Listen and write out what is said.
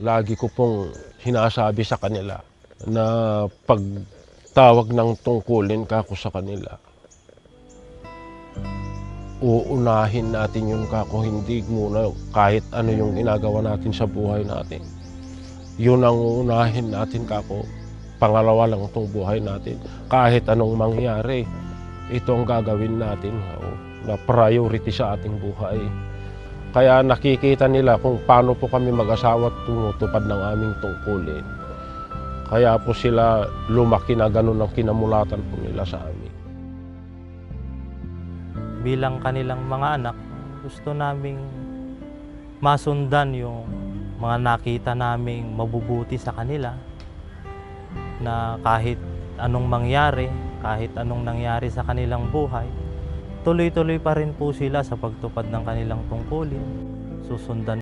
Lagi ko pong sinasabi sa kanila na pag tawag ng tungkulin kako sa kanila, uunahin natin yun kako, hindi muna kahit ano yung ginagawa natin sa buhay natin. Yun ang uunahin natin kako. Pangalawa lang itong buhay natin. Kahit anong mangyari, ito ang gagawin natin na priority sa ating buhay. Kaya nakikita nila kung paano po kami mag-asawa at tumutupad ng aming tungkulin. Kaya po sila lumaki na ganun ang kinamulatan po nila sa amin. Bilang kanilang mga anak, gusto naming masundan yung mga nakita naming mabubuti sa kanila, na kahit anong mangyari, kahit anong nangyari sa kanilang buhay, tuloy-tuloy pa rin po sila sa pagtupad ng kanilang tungkulin. Susundan